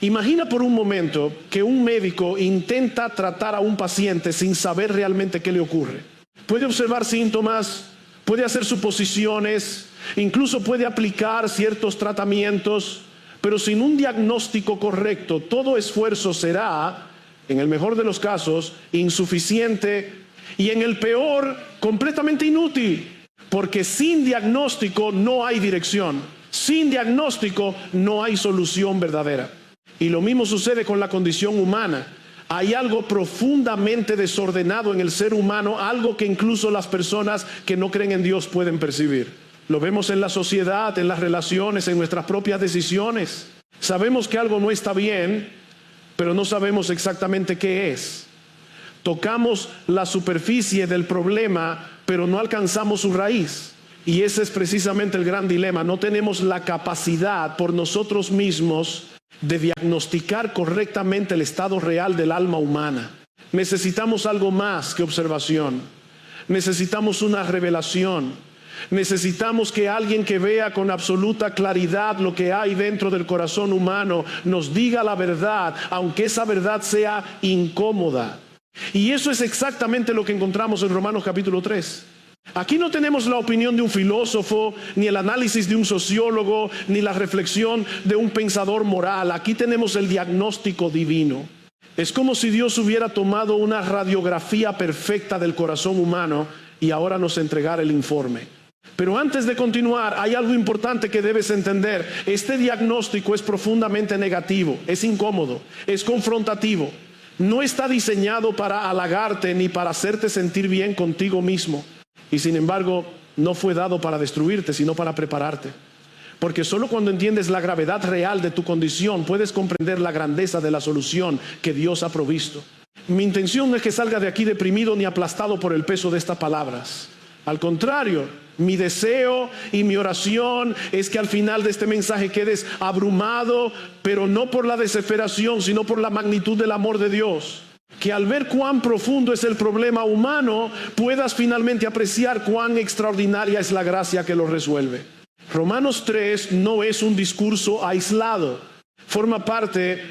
Imagina por un momento que un médico intenta tratar a un paciente sin saber realmente qué le ocurre. Puede observar síntomas, puede hacer suposiciones, incluso puede aplicar ciertos tratamientos, pero sin un diagnóstico correcto, todo esfuerzo será, en el mejor de los casos, insuficiente y en el peor, completamente inútil, porque sin diagnóstico no hay dirección, sin diagnóstico no hay solución verdadera. Y lo mismo sucede con la condición humana. Hay algo profundamente desordenado en el ser humano, algo que incluso las personas que no creen en Dios pueden percibir. Lo vemos en la sociedad, en las relaciones, en nuestras propias decisiones. Sabemos que algo no está bien, pero no sabemos exactamente qué es. Tocamos la superficie del problema, pero no alcanzamos su raíz. Y ese es precisamente el gran dilema. No tenemos la capacidad por nosotros mismos de diagnosticar correctamente el estado real del alma humana. Necesitamos algo más que observación. Necesitamos una revelación. Necesitamos que alguien que vea con absoluta claridad lo que hay dentro del corazón humano nos diga la verdad, aunque esa verdad sea incómoda. Y eso es exactamente lo que encontramos en Romanos capítulo 3. Aquí no tenemos la opinión de un filósofo, ni el análisis de un sociólogo, ni la reflexión de un pensador moral. Aquí tenemos el diagnóstico divino. Es como si Dios hubiera tomado una radiografía perfecta del corazón humano y ahora nos entregara el informe. Pero antes de continuar, hay algo importante que debes entender. Este diagnóstico es profundamente negativo, es incómodo, es confrontativo. No está diseñado para halagarte ni para hacerte sentir bien contigo mismo. Y sin embargo, no fue dado para destruirte, sino para prepararte. Porque solo cuando entiendes la gravedad real de tu condición, puedes comprender la grandeza de la solución que Dios ha provisto. Mi intención no es que salga de aquí deprimido ni aplastado por el peso de estas palabras. Al contrario, mi deseo y mi oración es que al final de este mensaje quedes abrumado, pero no por la desesperación, sino por la magnitud del amor de Dios. Que al ver cuán profundo es el problema humano, puedas finalmente apreciar cuán extraordinaria es la gracia que lo resuelve. Romanos 3 no es un discurso aislado. Forma parte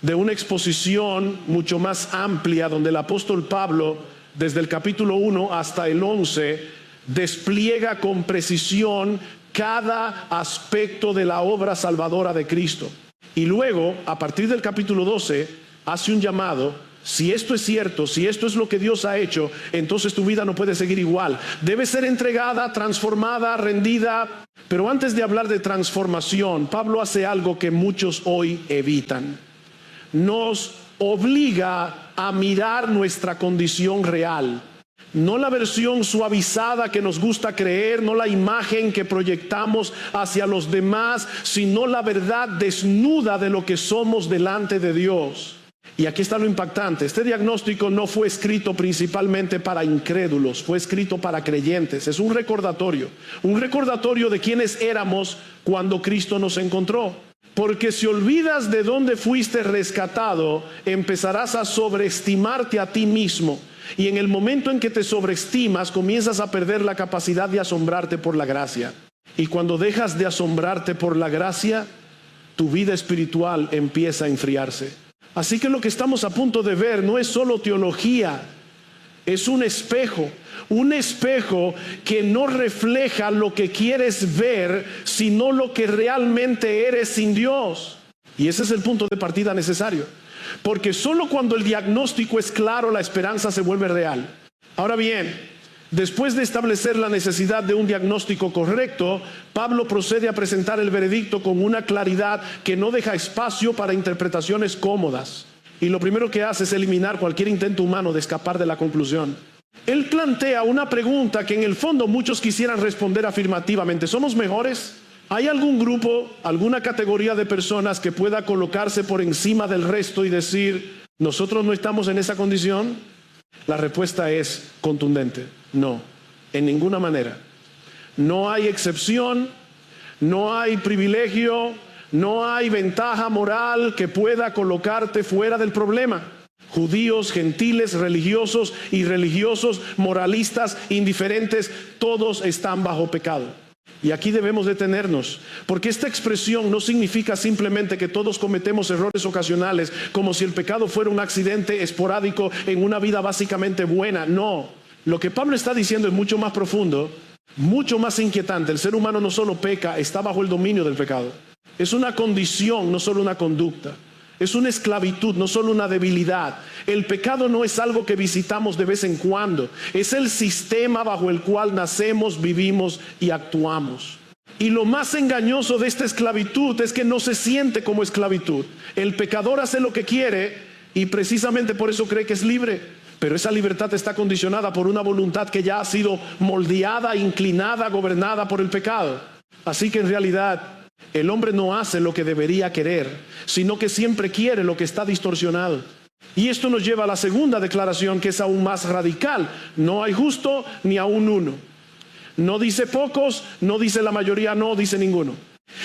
de una exposición mucho más amplia donde el apóstol Pablo, desde el capítulo 1 hasta el 11, despliega con precisión cada aspecto de la obra salvadora de Cristo. Y luego, a partir del capítulo 12, hace un llamado. Si esto es cierto, si esto es lo que Dios ha hecho, entonces tu vida no puede seguir igual. Debe ser entregada, transformada, rendida. Pero antes de hablar de transformación, Pablo hace algo que muchos hoy evitan. Nos obliga a mirar nuestra condición real. No la versión suavizada que nos gusta creer, no la imagen que proyectamos hacia los demás, sino la verdad desnuda de lo que somos delante de Dios. Y aquí está lo impactante. Este diagnóstico no fue escrito principalmente para incrédulos, fue escrito para creyentes. Es un recordatorio de quiénes éramos cuando Cristo nos encontró. Porque si olvidas de dónde fuiste rescatado, empezarás a sobreestimarte a ti mismo. Y en el momento en que te sobreestimas, comienzas a perder la capacidad de asombrarte por la gracia. Y cuando dejas de asombrarte por la gracia, tu vida espiritual empieza a enfriarse. Así que lo que estamos a punto de ver no es solo teología, es un espejo que no refleja lo que quieres ver, sino lo que realmente eres sin Dios. Y ese es el punto de partida necesario, porque solo cuando el diagnóstico es claro, la esperanza se vuelve real. Ahora bien, después de establecer la necesidad de un diagnóstico correcto, Pablo procede a presentar el veredicto con una claridad que no deja espacio para interpretaciones cómodas. Y lo primero que hace es eliminar cualquier intento humano de escapar de la conclusión. Él plantea una pregunta que en el fondo muchos quisieran responder afirmativamente. ¿Somos mejores? ¿Hay algún grupo, alguna categoría de personas que pueda colocarse por encima del resto y decir, nosotros no estamos en esa condición? La respuesta es contundente. No, en ninguna manera. No hay excepción, no hay privilegio, no hay ventaja moral que pueda colocarte fuera del problema. Judíos, gentiles, religiosos, irreligiosos, moralistas, indiferentes, todos están bajo pecado. Y aquí debemos detenernos, porque esta expresión no significa simplemente que todos cometemos errores ocasionales, como si el pecado fuera un accidente esporádico en una vida básicamente buena. No, lo que Pablo está diciendo es mucho más profundo, mucho más inquietante. El ser humano no solo peca, está bajo el dominio del pecado. Es una condición, no solo una conducta. Es una esclavitud, no solo una debilidad. El pecado no es algo que visitamos de vez en cuando. Es el sistema bajo el cual nacemos, vivimos y actuamos. Y lo más engañoso de esta esclavitud es que no se siente como esclavitud. El pecador hace lo que quiere y precisamente por eso cree que es libre. Pero esa libertad está condicionada por una voluntad que ya ha sido moldeada, inclinada, gobernada por el pecado. Así que en realidad el hombre no hace lo que debería querer, sino que siempre quiere lo que está distorsionado. Y esto nos lleva a la segunda declaración, que es aún más radical. No hay justo ni aún uno. No dice pocos, no dice la mayoría, no dice ninguno.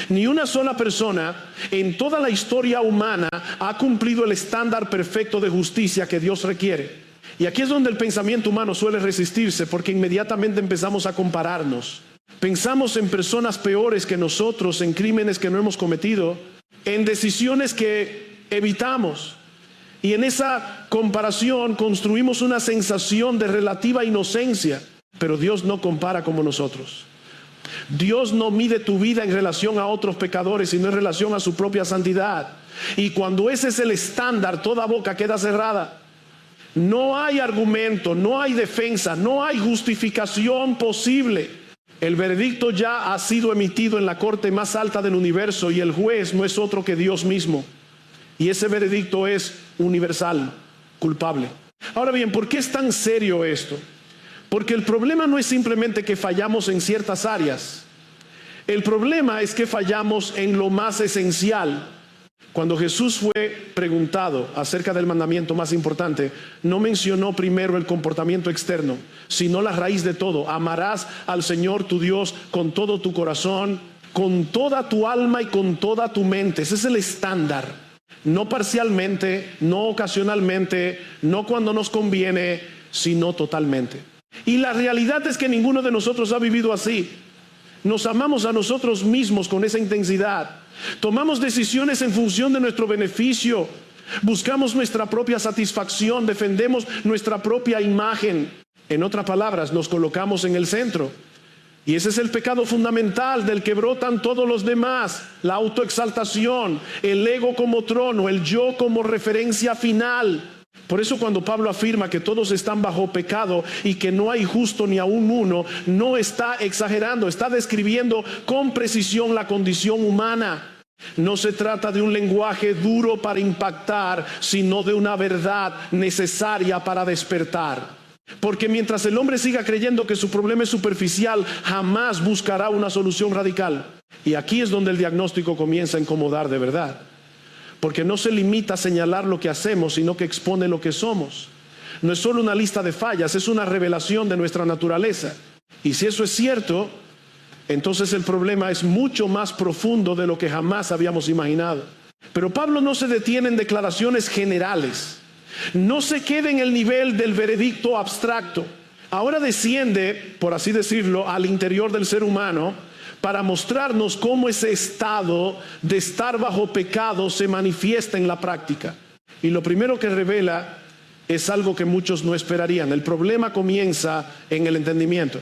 Ni una sola persona en toda la historia humana ha cumplido el estándar perfecto de justicia que Dios requiere. Y aquí es donde el pensamiento humano suele resistirse, porque inmediatamente empezamos a compararnos. Pensamos en personas peores que nosotros, en crímenes que no hemos cometido, en decisiones que evitamos. Y en esa comparación construimos una sensación de relativa inocencia. Pero Dios no compara como nosotros. Dios no mide tu vida en relación a otros pecadores, sino en relación a su propia santidad. Y cuando ese es el estándar, toda boca queda cerrada. No hay argumento, no hay defensa, no hay justificación posible. El veredicto ya ha sido emitido en la corte más alta del universo y el juez no es otro que Dios mismo. Y ese veredicto es universal, culpable. Ahora bien, ¿por qué es tan serio esto? Porque el problema no es simplemente que fallamos en ciertas áreas. El problema es que fallamos en lo más esencial. Cuando Jesús fue preguntado acerca del mandamiento más importante, no mencionó primero el comportamiento externo, sino la raíz de todo. Amarás al Señor tu Dios con todo tu corazón, con toda tu alma y con toda tu mente. Ese es el estándar. No parcialmente, no ocasionalmente, no cuando nos conviene, sino totalmente. Y la realidad es que ninguno de nosotros ha vivido así. Nos amamos a nosotros mismos con esa intensidad. Tomamos decisiones en función de nuestro beneficio. Buscamos nuestra propia satisfacción. Defendemos nuestra propia imagen. En otras palabras, nos colocamos en el centro. Y ese es el pecado fundamental del que brotan todos los demás. La autoexaltación, el ego como trono, el yo como referencia final. Por eso cuando Pablo afirma que todos están bajo pecado y que no hay justo ni aún uno, no está exagerando, está describiendo con precisión la condición humana. No se trata de un lenguaje duro para impactar, sino de una verdad necesaria para despertar. Porque mientras el hombre siga creyendo que su problema es superficial, jamás buscará una solución radical. Y aquí es donde el diagnóstico comienza a incomodar de verdad. Porque no se limita a señalar lo que hacemos, sino que expone lo que somos. No es solo una lista de fallas, es una revelación de nuestra naturaleza. Y si eso es cierto, entonces el problema es mucho más profundo de lo que jamás habíamos imaginado. Pero Pablo no se detiene en declaraciones generales. No se queda en el nivel del veredicto abstracto. Ahora desciende, por así decirlo, al interior del ser humano, para mostrarnos cómo ese estado de estar bajo pecado se manifiesta en la práctica. Y lo primero que revela es algo que muchos no esperarían. El problema comienza en el entendimiento.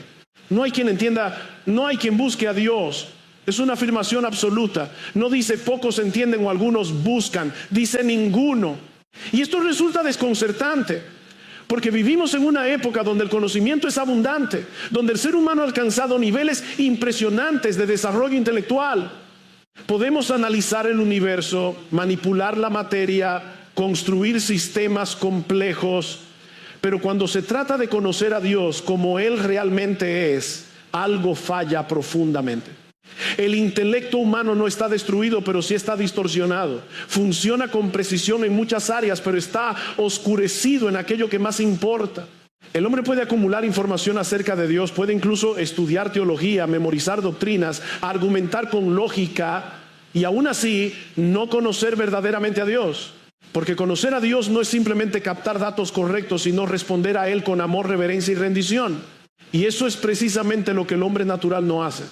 No hay quien entienda, no hay quien busque a Dios. Es una afirmación absoluta. No dice pocos entienden o algunos buscan, dice ninguno. Y esto resulta desconcertante. Porque vivimos en una época donde el conocimiento es abundante, donde el ser humano ha alcanzado niveles impresionantes de desarrollo intelectual. Podemos analizar el universo, manipular la materia, construir sistemas complejos, pero cuando se trata de conocer a Dios como Él realmente es, algo falla profundamente. El intelecto humano no está destruido, pero sí está distorsionado. Funciona con precisión en muchas áreas, pero está oscurecido en aquello que más importa. El hombre puede acumular información acerca de Dios, puede incluso estudiar teología, memorizar doctrinas, argumentar con lógica y aún así no conocer verdaderamente a Dios. Porque conocer a Dios no es simplemente captar datos correctos, sino responder a Él con amor, reverencia y rendición. Y eso es precisamente lo que el hombre natural no hace.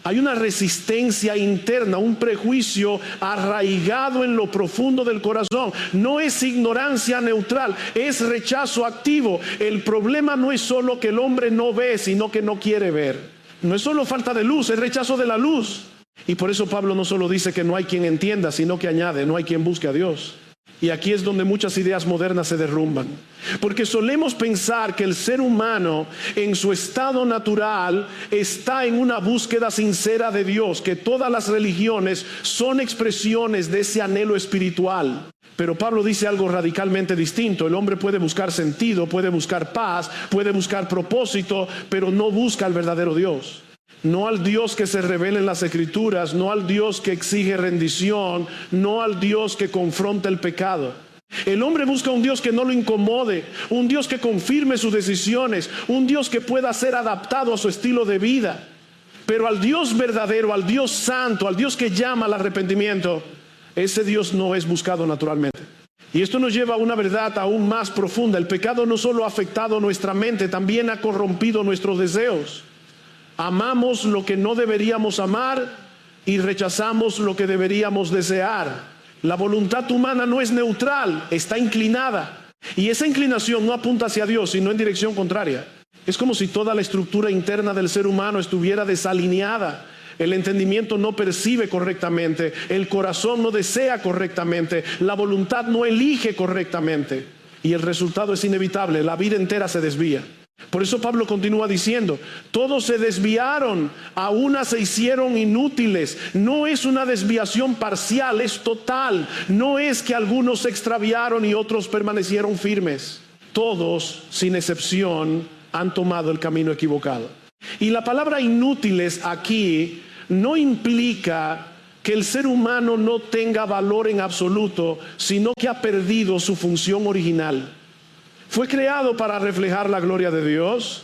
Hay una resistencia interna, un prejuicio arraigado en lo profundo del corazón. No es ignorancia neutral, es rechazo activo. El problema no es solo que el hombre no ve, sino que no quiere ver. No es solo falta de luz, es rechazo de la luz. Y por eso Pablo no solo dice que no hay quien entienda, sino que añade, no hay quien busque a Dios. Y aquí es donde muchas ideas modernas se derrumban. Porque solemos pensar que el ser humano en su estado natural está en una búsqueda sincera de Dios, que todas las religiones son expresiones de ese anhelo espiritual. Pero Pablo dice algo radicalmente distinto. El hombre puede buscar sentido, puede buscar paz, puede buscar propósito, pero no busca al verdadero Dios. No al Dios que se revela en las Escrituras, no al Dios que exige rendición, no al Dios que confronta el pecado. El hombre busca un Dios que no lo incomode, un Dios que confirme sus decisiones, un Dios que pueda ser adaptado a su estilo de vida. Pero al Dios verdadero, al Dios santo, al Dios que llama al arrepentimiento, ese Dios no es buscado naturalmente. Y esto nos lleva a una verdad aún más profunda. El pecado no solo ha afectado nuestra mente, también ha corrompido nuestros deseos. Amamos lo que no deberíamos amar y rechazamos lo que deberíamos desear. La voluntad humana no es neutral, está inclinada. Y esa inclinación no apunta hacia Dios, sino en dirección contraria. Es como si toda la estructura interna del ser humano estuviera desalineada. El entendimiento no percibe correctamente, el corazón no desea correctamente, la voluntad no elige correctamente. Y el resultado es inevitable, la vida entera se desvía. Por eso Pablo continúa diciendo, todos se desviaron, a una se hicieron inútiles. No es una desviación parcial, es total. No es que algunos se extraviaron y otros permanecieron firmes. Todos, sin excepción, han tomado el camino equivocado. Y la palabra inútiles aquí no implica que el ser humano no tenga valor en absoluto, sino que ha perdido su función original. Fue creado para reflejar la gloria de Dios,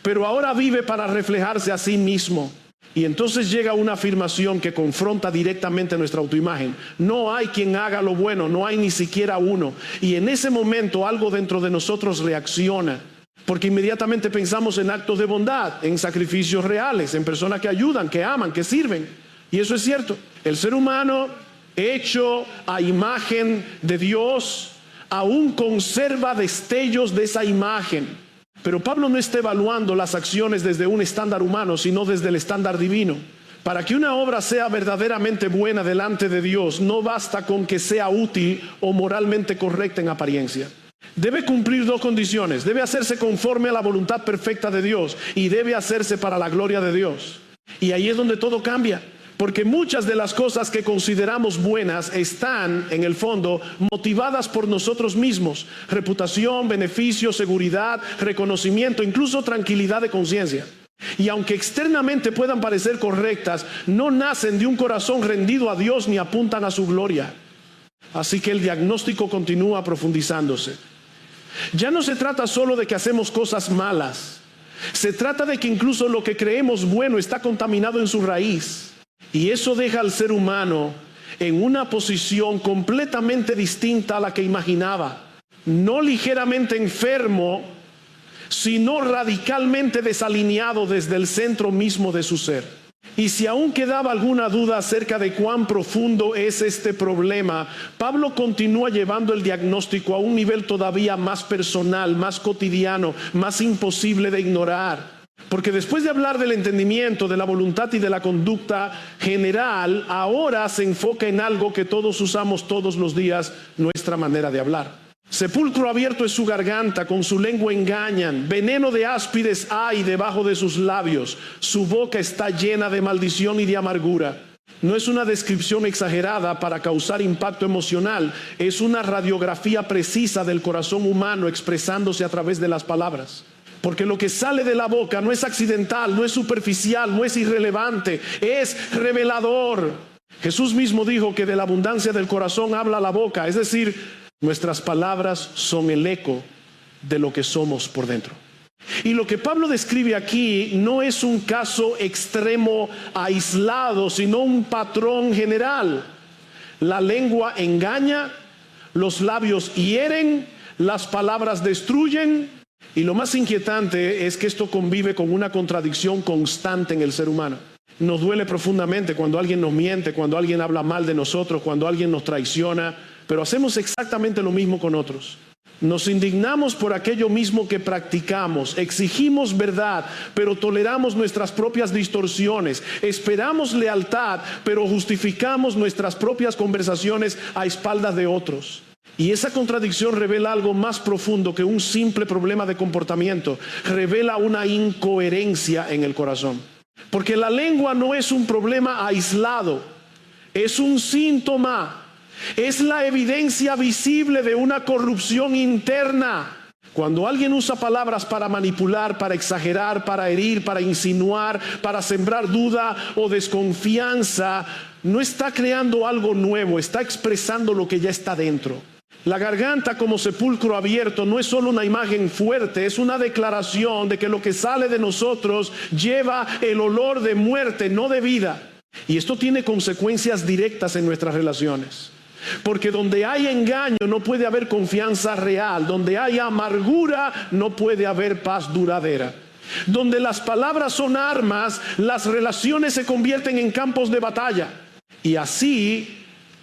pero ahora vive para reflejarse a sí mismo. Y entonces llega una afirmación que confronta directamente nuestra autoimagen. No hay quien haga lo bueno, no hay ni siquiera uno. Y en ese momento algo dentro de nosotros reacciona, porque inmediatamente pensamos en actos de bondad, en sacrificios reales, en personas que ayudan, que aman, que sirven. Y eso es cierto. El ser humano, hecho a imagen de Dios, aún conserva destellos de esa imagen. Pero Pablo no está evaluando las acciones desde un estándar humano, sino desde el estándar divino. Para que una obra sea verdaderamente buena delante de Dios, no basta con que sea útil o moralmente correcta en apariencia. Debe cumplir dos condiciones. Debe hacerse conforme a la voluntad perfecta de Dios y debe hacerse para la gloria de Dios. Y ahí es donde todo cambia. Porque muchas de las cosas que consideramos buenas están, en el fondo, motivadas por nosotros mismos. Reputación, beneficio, seguridad, reconocimiento, incluso tranquilidad de conciencia. Y aunque externamente puedan parecer correctas, no nacen de un corazón rendido a Dios ni apuntan a su gloria. Así que el diagnóstico continúa profundizándose. Ya no se trata solo de que hacemos cosas malas. Se trata de que incluso lo que creemos bueno está contaminado en su raíz. Y eso deja al ser humano en una posición completamente distinta a la que imaginaba. No ligeramente enfermo, sino radicalmente desalineado desde el centro mismo de su ser. Y si aún quedaba alguna duda acerca de cuán profundo es este problema, Pablo continúa llevando el diagnóstico a un nivel todavía más personal, más cotidiano, más imposible de ignorar. Porque después de hablar del entendimiento, de la voluntad y de la conducta general, ahora se enfoca en algo que todos usamos todos los días, nuestra manera de hablar. Sepulcro abierto es su garganta, con su lengua engañan, veneno de áspides hay debajo de sus labios, su boca está llena de maldición y de amargura. No es una descripción exagerada para causar impacto emocional, es una radiografía precisa del corazón humano expresándose a través de las palabras. Porque lo que sale de la boca no es accidental, no es superficial, no es irrelevante, es revelador. Jesús mismo dijo que de la abundancia del corazón habla la boca, es decir, nuestras palabras son el eco de lo que somos por dentro. Y lo que Pablo describe aquí no es un caso extremo aislado, sino un patrón general. La lengua engaña, los labios hieren, las palabras destruyen. Y lo más inquietante es que esto convive con una contradicción constante en el ser humano. Nos duele profundamente cuando alguien nos miente, cuando alguien habla mal de nosotros, cuando alguien nos traiciona, pero hacemos exactamente lo mismo con otros. Nos indignamos por aquello mismo que practicamos, exigimos verdad, pero toleramos nuestras propias distorsiones, esperamos lealtad, pero justificamos nuestras propias conversaciones a espaldas de otros. Y esa contradicción revela algo más profundo que un simple problema de comportamiento, revela una incoherencia en el corazón. Porque la lengua no es un problema aislado, es un síntoma. Es la evidencia visible de una corrupción interna. Cuando alguien usa palabras para manipular, para exagerar, para herir, para insinuar, para sembrar duda o desconfianza, no está creando algo nuevo, está expresando lo que ya está dentro. La garganta como sepulcro abierto no es solo una imagen fuerte, es una declaración de que lo que sale de nosotros lleva el olor de muerte, no de vida. Y esto tiene consecuencias directas en nuestras relaciones. Porque donde hay engaño no puede haber confianza real. Donde hay amargura no puede haber paz duradera. Donde las palabras son armas, las relaciones se convierten en campos de batalla. Y así,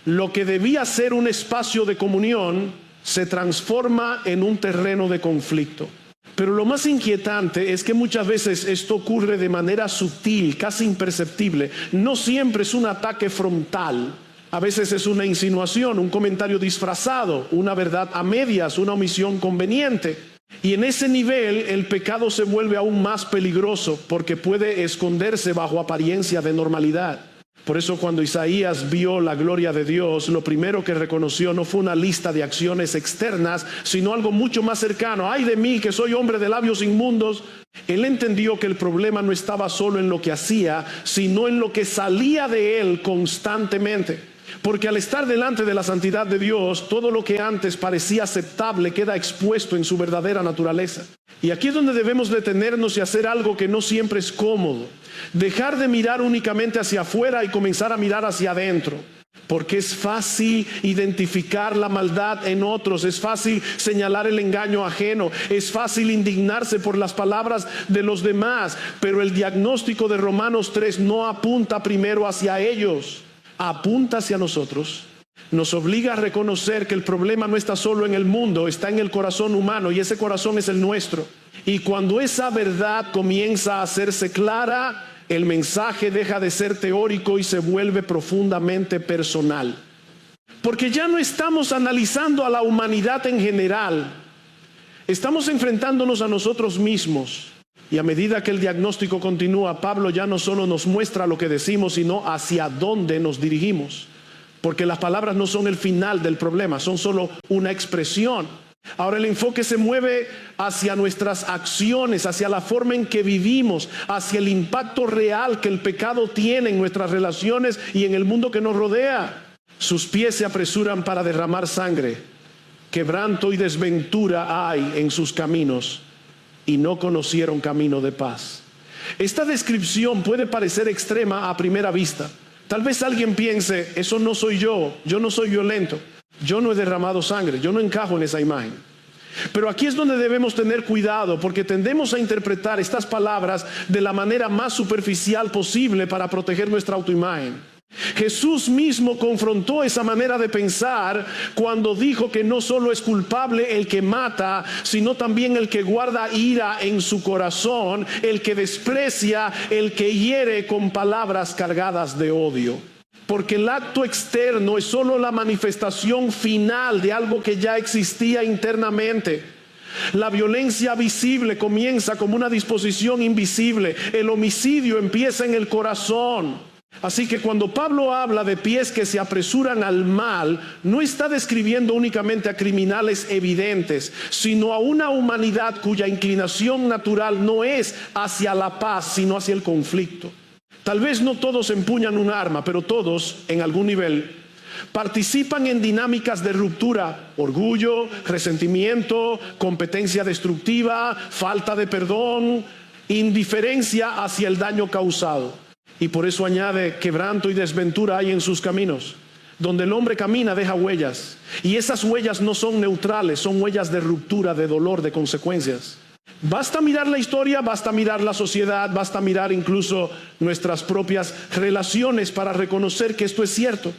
lo que debía ser un espacio de comunión se transforma en un terreno de conflicto. Pero lo más inquietante es que muchas veces esto ocurre de manera sutil, casi imperceptible. No siempre es un ataque frontal. A veces es una insinuación, un comentario disfrazado, una verdad a medias, una omisión conveniente. Y en ese nivel el pecado se vuelve aún más peligroso porque puede esconderse bajo apariencia de normalidad. Por eso cuando Isaías vio la gloria de Dios, lo primero que reconoció no fue una lista de acciones externas, sino algo mucho más cercano. ¡Ay de mí, que soy hombre de labios inmundos! Él entendió que el problema no estaba solo en lo que hacía, sino en lo que salía de él constantemente. Porque al estar delante de la santidad de Dios, todo lo que antes parecía aceptable queda expuesto en su verdadera naturaleza. Y aquí es donde debemos detenernos y hacer algo que no siempre es cómodo. Dejar de mirar únicamente hacia afuera y comenzar a mirar hacia adentro. Porque es fácil identificar la maldad en otros, es fácil señalar el engaño ajeno, es fácil indignarse por las palabras de los demás. Pero el diagnóstico de Romanos 3 no apunta primero hacia ellos. Apunta hacia nosotros, nos obliga a reconocer que el problema no está solo en el mundo, está en el corazón humano y ese corazón es el nuestro. Y cuando esa verdad comienza a hacerse clara, el mensaje deja de ser teórico y se vuelve profundamente personal. Porque ya no estamos analizando a la humanidad en general, estamos enfrentándonos a nosotros mismos. Y a medida que el diagnóstico continúa, Pablo ya no solo nos muestra lo que decimos, sino hacia dónde nos dirigimos. Porque las palabras no son el final del problema, son solo una expresión. Ahora el enfoque se mueve hacia nuestras acciones, hacia la forma en que vivimos, hacia el impacto real que el pecado tiene en nuestras relaciones y en el mundo que nos rodea. Sus pies se apresuran para derramar sangre. Quebranto y desventura hay en sus caminos. Y no conocieron camino de paz. Esta descripción puede parecer extrema a primera vista. Tal vez alguien piense, eso no soy yo no soy violento, yo no he derramado sangre, yo no encajo en esa imagen. Pero aquí es donde debemos tener cuidado, porque tendemos a interpretar estas palabras de la manera más superficial posible para proteger nuestra autoimagen. Jesús mismo confrontó esa manera de pensar cuando dijo que no solo es culpable el que mata, sino también el que guarda ira en su corazón, el que desprecia, el que hiere con palabras cargadas de odio. Porque el acto externo es solo la manifestación final de algo que ya existía internamente. La violencia visible comienza como una disposición invisible. El homicidio empieza en el corazón. Así que cuando Pablo habla de pies que se apresuran al mal, no está describiendo únicamente a criminales evidentes, sino a una humanidad cuya inclinación natural no es hacia la paz, sino hacia el conflicto. Tal vez no todos empuñan un arma, pero todos, en algún nivel, participan en dinámicas de ruptura, orgullo, resentimiento, competencia destructiva, falta de perdón, indiferencia hacia el daño causado. Y por eso añade, quebranto y desventura hay en sus caminos. Donde el hombre camina deja huellas. Y esas huellas no son neutrales, son huellas de ruptura, de dolor, de consecuencias. Basta mirar la historia, basta mirar la sociedad, basta mirar incluso nuestras propias relaciones para reconocer que esto es cierto.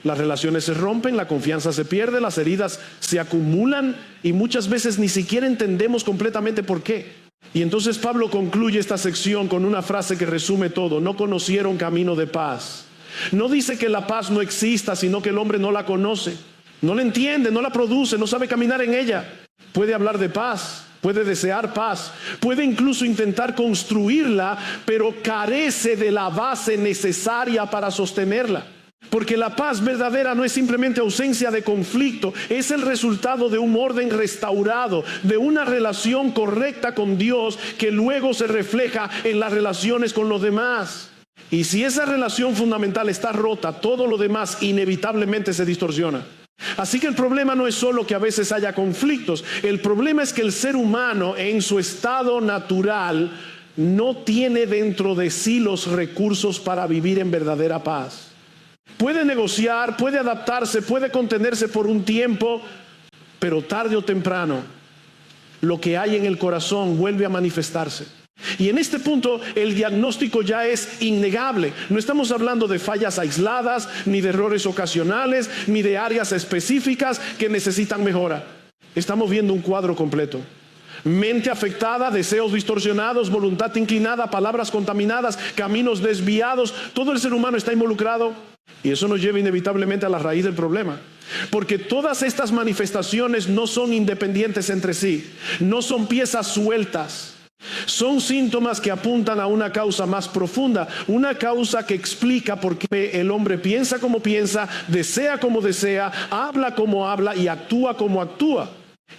Las relaciones se rompen, la confianza se pierde, las heridas se acumulan y muchas veces ni siquiera entendemos completamente por qué. Y entonces Pablo concluye esta sección con una frase que resume todo: no conocieron camino de paz. No dice que la paz no exista, sino que el hombre no la conoce, no la entiende, no la produce, no sabe caminar en ella. Puede hablar de paz, puede desear paz, puede incluso intentar construirla, pero carece de la base necesaria para sostenerla. Porque la paz verdadera no es simplemente ausencia de conflicto, es el resultado de un orden restaurado, de una relación correcta con Dios que luego se refleja en las relaciones con los demás. Y si esa relación fundamental está rota, todo lo demás inevitablemente se distorsiona. Así que el problema no es solo que a veces haya conflictos, el problema es que el ser humano en su estado natural no tiene dentro de sí los recursos para vivir en verdadera paz. Puede negociar, puede adaptarse, puede contenerse por un tiempo, pero tarde o temprano lo que hay en el corazón vuelve a manifestarse. Y en este punto el diagnóstico ya es innegable. No estamos hablando de fallas aisladas, ni de errores ocasionales, ni de áreas específicas que necesitan mejora. Estamos viendo un cuadro completo. Mente afectada, deseos distorsionados, voluntad inclinada, palabras contaminadas, caminos desviados. Todo el ser humano está involucrado y eso nos lleva inevitablemente a la raíz del problema. Porque todas estas manifestaciones no son independientes entre sí, no son piezas sueltas. Son síntomas que apuntan a una causa más profunda, una causa que explica por qué el hombre piensa como piensa, desea como desea, habla como habla y actúa como actúa.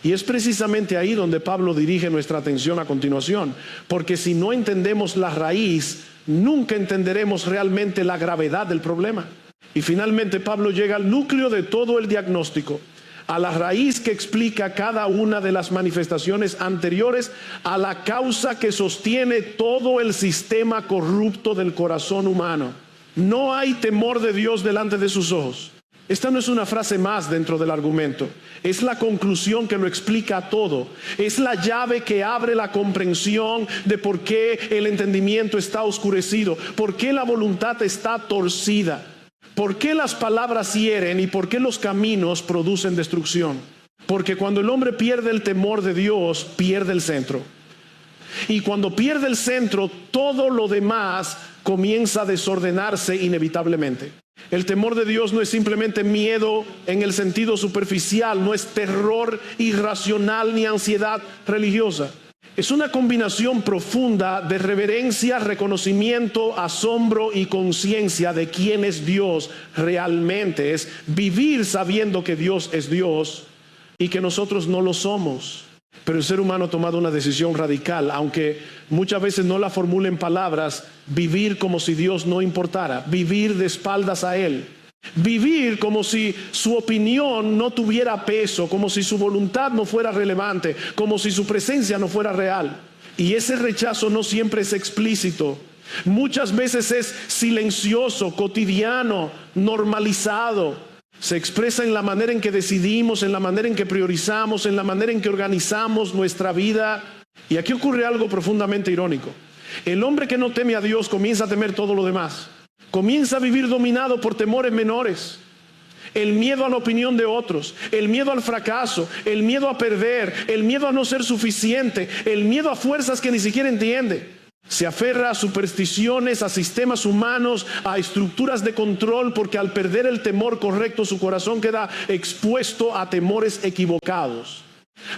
Y es precisamente ahí donde Pablo dirige nuestra atención a continuación, porque si no entendemos la raíz, nunca entenderemos realmente la gravedad del problema. Y finalmente Pablo llega al núcleo de todo el diagnóstico, a la raíz que explica cada una de las manifestaciones anteriores, a la causa que sostiene todo el sistema corrupto del corazón humano. No hay temor de Dios delante de sus ojos. Esta no es una frase más dentro del argumento, es la conclusión que lo explica todo. Es la llave que abre la comprensión de por qué el entendimiento está oscurecido, por qué la voluntad está torcida, por qué las palabras hieren y por qué los caminos producen destrucción. Porque cuando el hombre pierde el temor de Dios, pierde el centro. Y cuando pierde el centro, todo lo demás comienza a desordenarse inevitablemente. El temor de Dios no es simplemente miedo en el sentido superficial, no es terror irracional ni ansiedad religiosa. Es una combinación profunda de reverencia, reconocimiento, asombro y conciencia de quién es Dios realmente. Es vivir sabiendo que Dios es Dios y que nosotros no lo somos. Pero el ser humano ha tomado una decisión radical, aunque muchas veces no la formula en palabras: vivir como si Dios no importara, vivir de espaldas a Él, vivir como si su opinión no tuviera peso, como si su voluntad no fuera relevante, como si su presencia no fuera real. Y ese rechazo no siempre es explícito, muchas veces es silencioso, cotidiano, normalizado. Se expresa en la manera en que decidimos, en la manera en que priorizamos, en la manera en que organizamos nuestra vida. Y aquí ocurre algo profundamente irónico. El hombre que no teme a Dios comienza a temer todo lo demás. Comienza a vivir dominado por temores menores. El miedo a la opinión de otros, el miedo al fracaso, el miedo a perder, el miedo a no ser suficiente, el miedo a fuerzas que ni siquiera entiende. Se aferra a supersticiones, a sistemas humanos, a estructuras de control, porque al perder el temor correcto, su corazón queda expuesto a temores equivocados.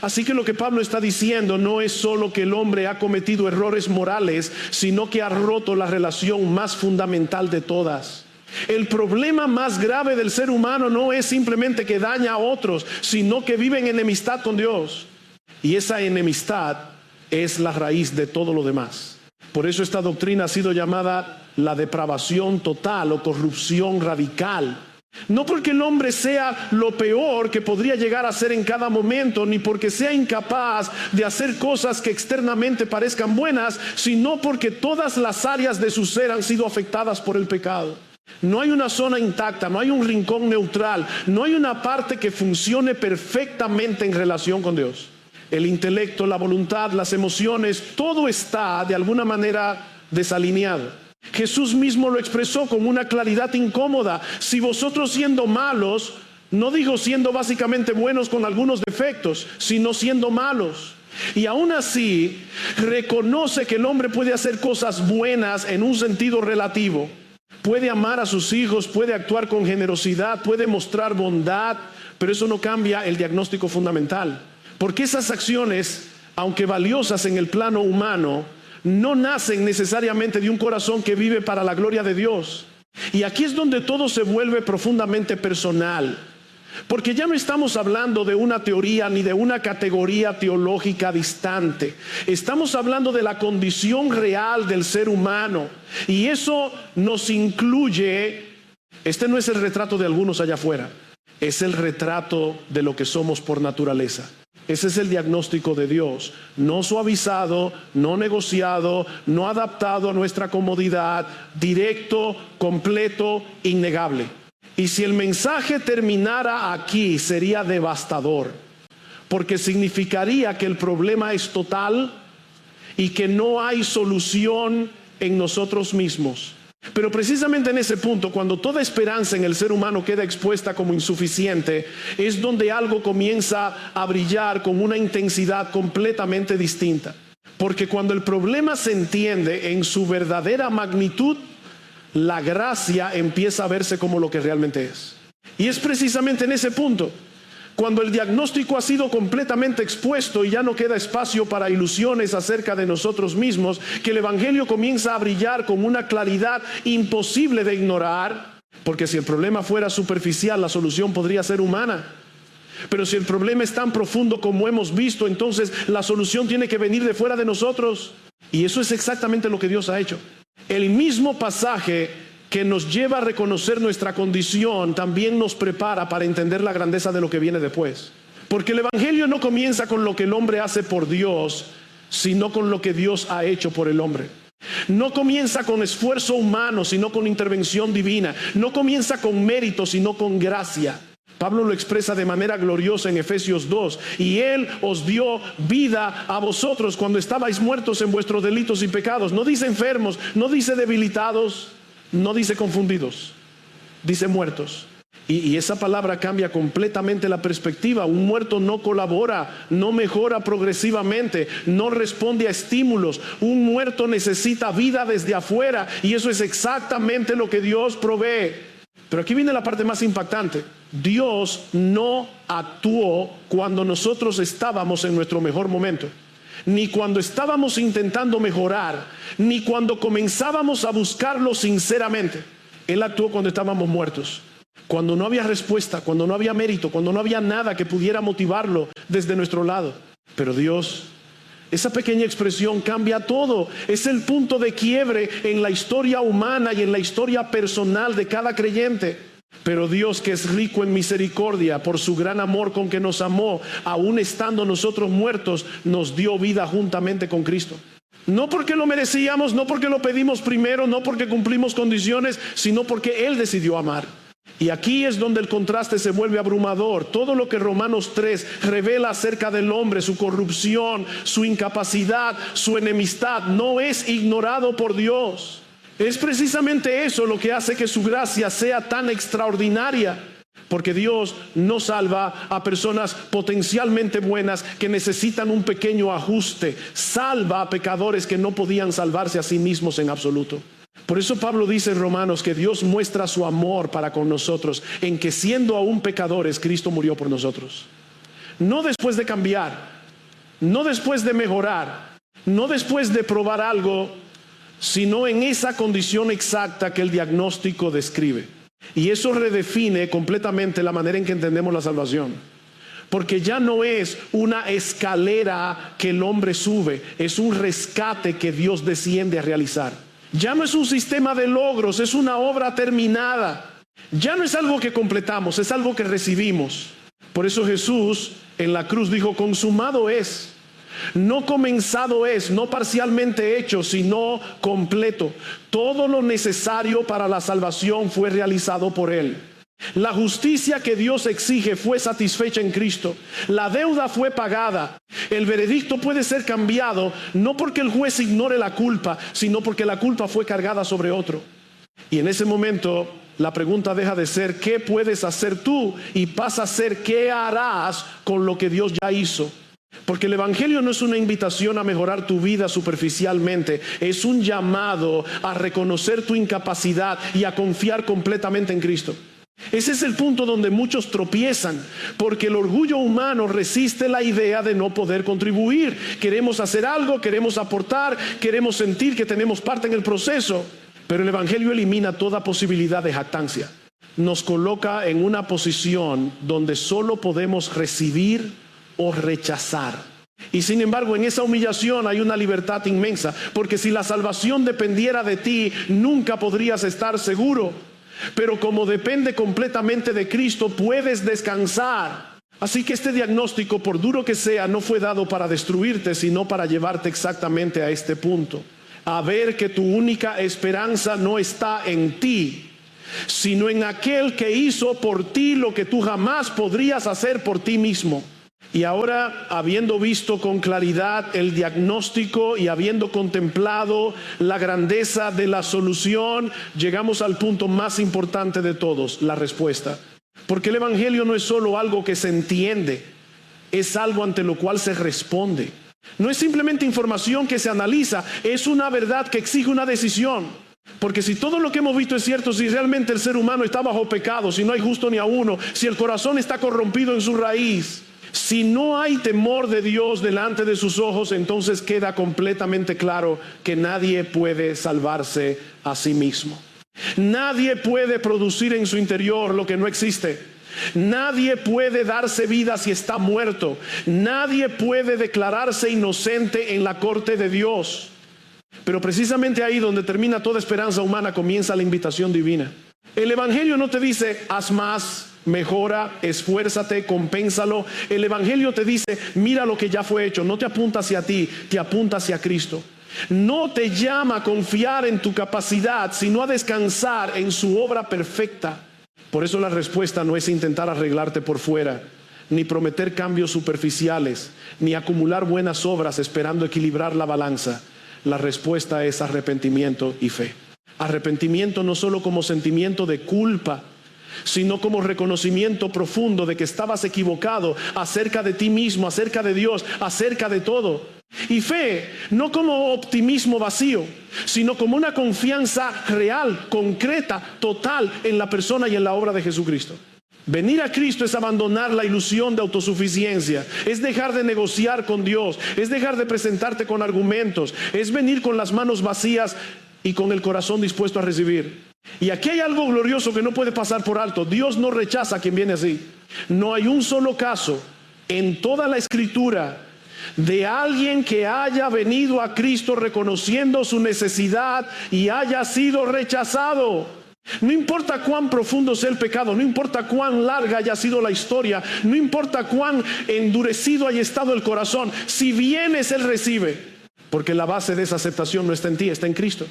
Así que lo que Pablo está diciendo no es solo que el hombre ha cometido errores morales, sino que ha roto la relación más fundamental de todas. El problema más grave del ser humano no es simplemente que daña a otros, sino que vive en enemistad con Dios. Y esa enemistad es la raíz de todo lo demás. Por eso esta doctrina ha sido llamada la depravación total o corrupción radical. No porque el hombre sea lo peor que podría llegar a ser en cada momento, ni porque sea incapaz de hacer cosas que externamente parezcan buenas, sino porque todas las áreas de su ser han sido afectadas por el pecado. No hay una zona intacta, no hay un rincón neutral, no hay una parte que funcione perfectamente en relación con Dios. el intelecto, la voluntad, las emociones, todo está de alguna manera desalineado. Jesús mismo lo expresó con una claridad incómoda. Si vosotros siendo malos, no digo siendo básicamente buenos con algunos defectos, sino siendo malos. Y aún así reconoce que el hombre puede hacer cosas buenas en un sentido relativo. Puede amar a sus hijos, puede actuar con generosidad, puede mostrar bondad, pero eso no cambia el diagnóstico fundamental. Porque esas acciones, aunque valiosas en el plano humano, no nacen necesariamente de un corazón que vive para la gloria de Dios. Y aquí es donde todo se vuelve profundamente personal. Porque ya no estamos hablando de una teoría ni de una categoría teológica distante. Estamos hablando de la condición real del ser humano. Y eso nos incluye, este no es el retrato de algunos allá afuera, es el retrato de lo que somos por naturaleza. Ese es el diagnóstico de Dios, no suavizado, no negociado, no adaptado a nuestra comodidad, directo, completo, innegable. Y si el mensaje terminara aquí, sería devastador, porque significaría que el problema es total y que no hay solución en nosotros mismos. Pero precisamente en ese punto, cuando toda esperanza en el ser humano queda expuesta como insuficiente, es donde algo comienza a brillar con una intensidad completamente distinta. Porque cuando el problema se entiende en su verdadera magnitud, la gracia empieza a verse como lo que realmente es. Y es precisamente en ese punto, cuando el diagnóstico ha sido completamente expuesto y ya no queda espacio para ilusiones acerca de nosotros mismos, que el Evangelio comienza a brillar con una claridad imposible de ignorar, porque si el problema fuera superficial, la solución podría ser humana. Pero si el problema es tan profundo como hemos visto, entonces la solución tiene que venir de fuera de nosotros. Y eso es exactamente lo que Dios ha hecho. El mismo pasaje que nos lleva a reconocer nuestra condición también nos prepara para entender la grandeza de lo que viene después. Porque el Evangelio no comienza con lo que el hombre hace por Dios, sino con lo que Dios ha hecho por el hombre. No comienza con esfuerzo humano, sino con intervención divina. No comienza con mérito, sino con gracia. Pablo lo expresa de manera gloriosa en Efesios 2. Y Él os dio vida a vosotros cuando estabais muertos en vuestros delitos y pecados. No dice enfermos, no dice debilitados, no dice confundidos, dice muertos. Y esa palabra cambia completamente la perspectiva. Un muerto no colabora, no mejora progresivamente, no responde a estímulos. Un muerto necesita vida desde afuera, y eso es exactamente lo que Dios provee. Pero aquí viene la parte más impactante. Dios no actuó cuando nosotros estábamos en nuestro mejor momento, ni cuando estábamos intentando mejorar, ni cuando comenzábamos a buscarlo sinceramente. Él actuó cuando estábamos muertos, cuando no había respuesta, cuando no había mérito, cuando no había nada que pudiera motivarlo desde nuestro lado. Pero Dios, esa pequeña expresión cambia todo. Es el punto de quiebre en la historia humana y en la historia personal de cada creyente. Pero Dios, que es rico en misericordia, por su gran amor con que nos amó, aún estando nosotros muertos, nos dio vida juntamente con Cristo. No porque lo merecíamos, no porque lo pedimos primero, no porque cumplimos condiciones, sino porque Él decidió amar. Y aquí es donde el contraste se vuelve abrumador. Todo lo que Romanos 3 revela acerca del hombre, su corrupción, su incapacidad, su enemistad, no es ignorado por Dios. Es precisamente eso lo que hace que su gracia sea tan extraordinaria. Porque Dios no salva a personas potencialmente buenas que necesitan un pequeño ajuste. Salva a pecadores que no podían salvarse a sí mismos en absoluto. Por eso Pablo dice en Romanos que Dios muestra su amor para con nosotros en que siendo aún pecadores, Cristo murió por nosotros. No después de cambiar, no después de mejorar, no después de probar algo, sino en esa condición exacta que el diagnóstico describe. Y eso redefine completamente la manera en que entendemos la salvación. Porque ya no es una escalera que el hombre sube, es un rescate que Dios desciende a realizar. Ya no es un sistema de logros, es una obra terminada. Ya no es algo que completamos, es algo que recibimos. Por eso Jesús en la cruz dijo: consumado es. No comenzado es, no parcialmente hecho, sino completo. Todo lo necesario para la salvación fue realizado por Él. La justicia que Dios exige fue satisfecha en Cristo. La deuda fue pagada. El veredicto puede ser cambiado, no porque el juez ignore la culpa, sino porque la culpa fue cargada sobre otro. Y en ese momento, la pregunta deja de ser ¿qué puedes hacer tú? Y pasa a ser ¿qué harás con lo que Dios ya hizo? Porque el Evangelio no es una invitación a mejorar tu vida superficialmente, es un llamado a reconocer tu incapacidad y a confiar completamente en Cristo. Ese es el punto donde muchos tropiezan, porque el orgullo humano resiste la idea de no poder contribuir. Queremos hacer algo, queremos aportar, queremos sentir que tenemos parte en el proceso, pero el Evangelio elimina toda posibilidad de jactancia. Nos coloca en una posición donde solo podemos recibir o rechazar. Y sin embargo, en esa humillación hay una libertad inmensa, porque si la salvación dependiera de ti, nunca podrías estar seguro. Pero como depende completamente de Cristo, puedes descansar. Así que este diagnóstico, por duro que sea, no fue dado para destruirte, sino para llevarte exactamente a este punto. A ver que tu única esperanza no está en ti, sino en aquel que hizo por ti lo que tú jamás podrías hacer por ti mismo. Y ahora, habiendo visto con claridad el diagnóstico y habiendo contemplado la grandeza de la solución, llegamos al punto más importante de todos, la respuesta. Porque el Evangelio no es solo algo que se entiende, es algo ante lo cual se responde. No es simplemente información que se analiza, es una verdad que exige una decisión. Porque si todo lo que hemos visto es cierto, si realmente el ser humano está bajo pecado, si no hay justo ni a uno, si el corazón está corrompido en su raíz, si no hay temor de Dios delante de sus ojos, entonces queda completamente claro que nadie puede salvarse a sí mismo. Nadie puede producir en su interior lo que no existe. Nadie puede darse vida si está muerto. Nadie puede declararse inocente en la corte de Dios. Pero precisamente ahí donde termina toda esperanza humana, comienza la invitación divina. El Evangelio no te dice, haz más, mejora, esfuérzate, compénsalo. El Evangelio te dice, mira lo que ya fue hecho. No te apunta hacia ti, te apunta hacia Cristo. No te llama a confiar en tu capacidad, sino a descansar en su obra perfecta. Por eso la respuesta no es intentar arreglarte por fuera, ni prometer cambios superficiales, ni acumular buenas obras esperando equilibrar la balanza. La respuesta es arrepentimiento y fe. Arrepentimiento no solo como sentimiento de culpa, sino como reconocimiento profundo de que estabas equivocado acerca de ti mismo, acerca de Dios, acerca de todo. Y fe, no como optimismo vacío, sino como una confianza real, concreta, total en la persona y en la obra de Jesucristo. Venir a Cristo es abandonar la ilusión de autosuficiencia, es dejar de negociar con Dios, es dejar de presentarte con argumentos, es venir con las manos vacías y con el corazón dispuesto a recibir. Y aquí hay algo glorioso que no puede pasar por alto. Dios no rechaza a quien viene así. No hay un solo caso en toda la Escritura de alguien que haya venido a Cristo reconociendo su necesidad y haya sido rechazado. No importa cuán profundo sea el pecado, no importa cuán larga haya sido la historia, no importa cuán endurecido haya estado el corazón, si vienes, Él recibe. Porque la base de esa aceptación no está en ti, está en Cristo.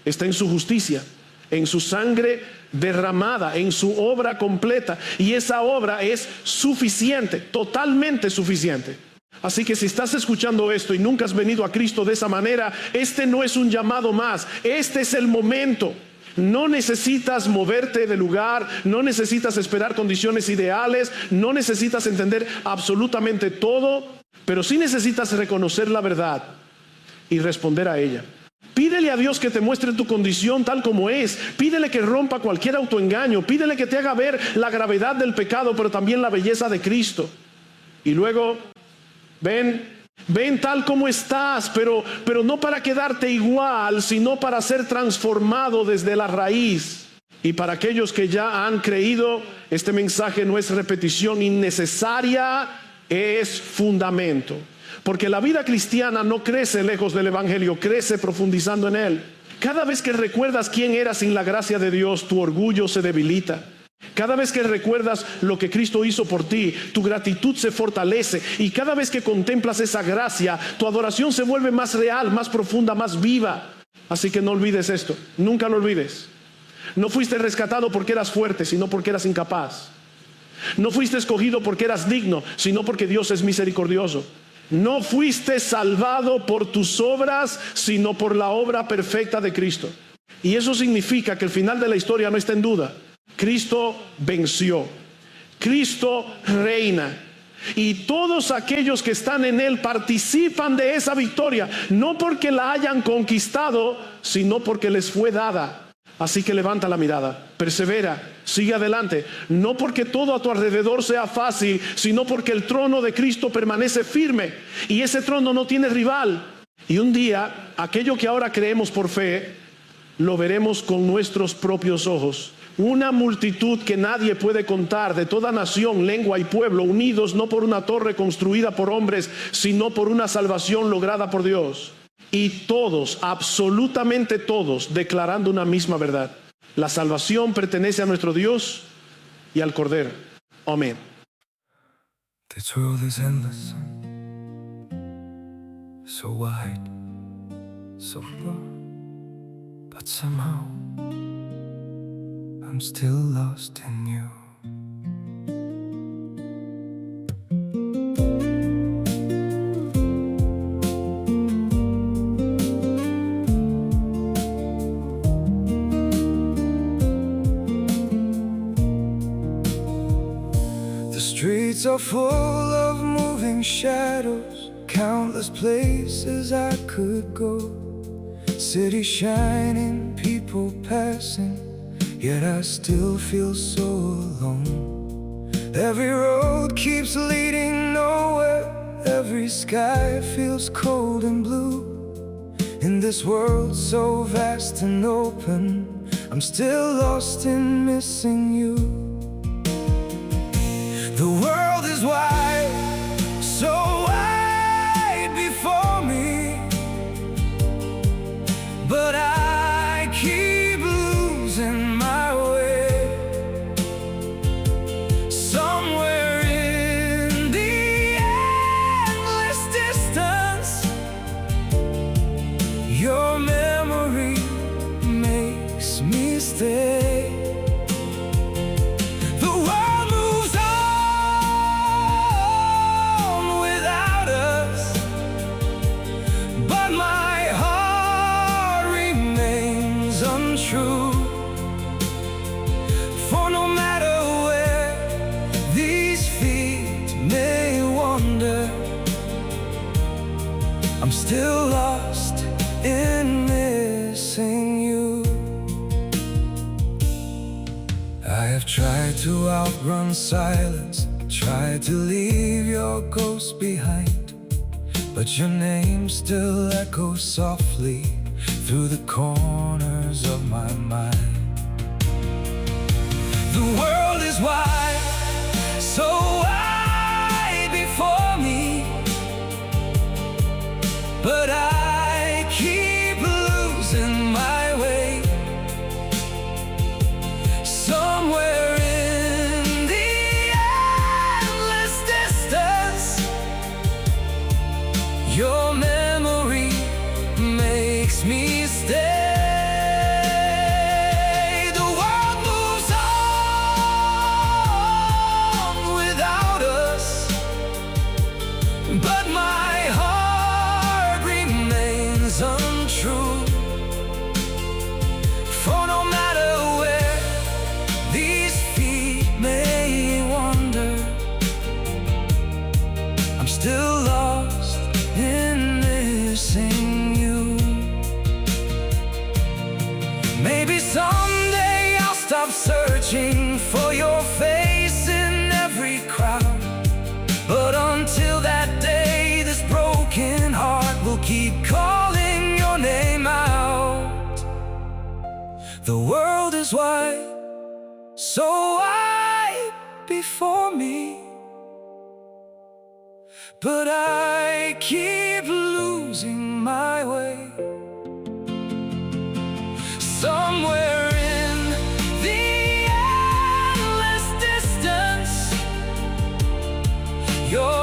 Está en su justicia, en su sangre derramada, en su obra completa. Y esa obra es suficiente, totalmente suficiente. Así que si estás escuchando esto y nunca has venido a Cristo de esa manera, este no es un llamado más, este es el momento. No necesitas moverte de lugar, no necesitas esperar condiciones ideales, no necesitas entender absolutamente todo, pero sí necesitas reconocer la verdad y responder a ella. Pídele a Dios que te muestre tu condición tal como es. Pídele que rompa cualquier autoengaño. Pídele que te haga ver la gravedad del pecado, pero también la belleza de Cristo. Y luego, ven tal como estás, pero no para quedarte igual, sino para ser transformado desde la raíz. Y para aquellos que ya han creído, este mensaje no es repetición innecesaria, es fundamento. Porque la vida cristiana no crece lejos del Evangelio, crece profundizando en él. Cada vez que recuerdas quién eras sin la gracia de Dios, tu orgullo se debilita. Cada vez que recuerdas lo que Cristo hizo por ti, tu gratitud se fortalece. Y cada vez que contemplas esa gracia, tu adoración se vuelve más real, más profunda, más viva. Así que no olvides esto, nunca lo olvides. No fuiste rescatado porque eras fuerte, sino porque eras incapaz. No fuiste escogido porque eras digno, sino porque Dios es misericordioso. No fuiste salvado por tus obras, sino por la obra perfecta de Cristo. Y eso significa que el final de la historia no está en duda. Cristo venció. Cristo reina. Y todos aquellos que están en Él participan de esa victoria, no porque la hayan conquistado, sino porque les fue dada. Así que levanta la mirada, persevera, sigue adelante, no porque todo a tu alrededor sea fácil, sino porque el trono de Cristo permanece firme y ese trono no tiene rival. Y un día, aquello que ahora creemos por fe, lo veremos con nuestros propios ojos. Una multitud que nadie puede contar, de toda nación, lengua y pueblo, unidos no por una torre construida por hombres, sino por una salvación lograda por Dios. Y todos, absolutamente todos, declarando una misma verdad. La salvación pertenece a nuestro Dios y al Cordero. Amén. This world is endless, so wide, so far, but somehow I'm still lost in you. The streets are full of moving shadows, countless places I could go. City shining, people passing, yet I still feel so alone. Every road keeps leading nowhere, every sky feels cold and blue. In this world so vast and open, I'm still lost in missing you. The world is wide, so wide before me, but I keep losing my way. Somewhere in the endless distance, your memory makes me stay. The world moves on without us, but my heart remains untrue. For no matter where these feet may wander, I'm still lost in missing you. I have tried to outrun silence, tried to leave your ghost behind, but your name still echoes softly through the corners of my mind. The world is wide, so wide before me, but I keep losing my way. Somewhere in the endless distance, your memory makes me stay. The world moves on without us, but my heart remains untrue. For no matter where these feet may wander, I'm still lost in missing you. Maybe someday I'll stop searching for your face in every crowd, but until that day, this broken heart will keep calling your name out. The world is wide, so wide before me, but I keep losing my way. Somewhere in the endless distance, your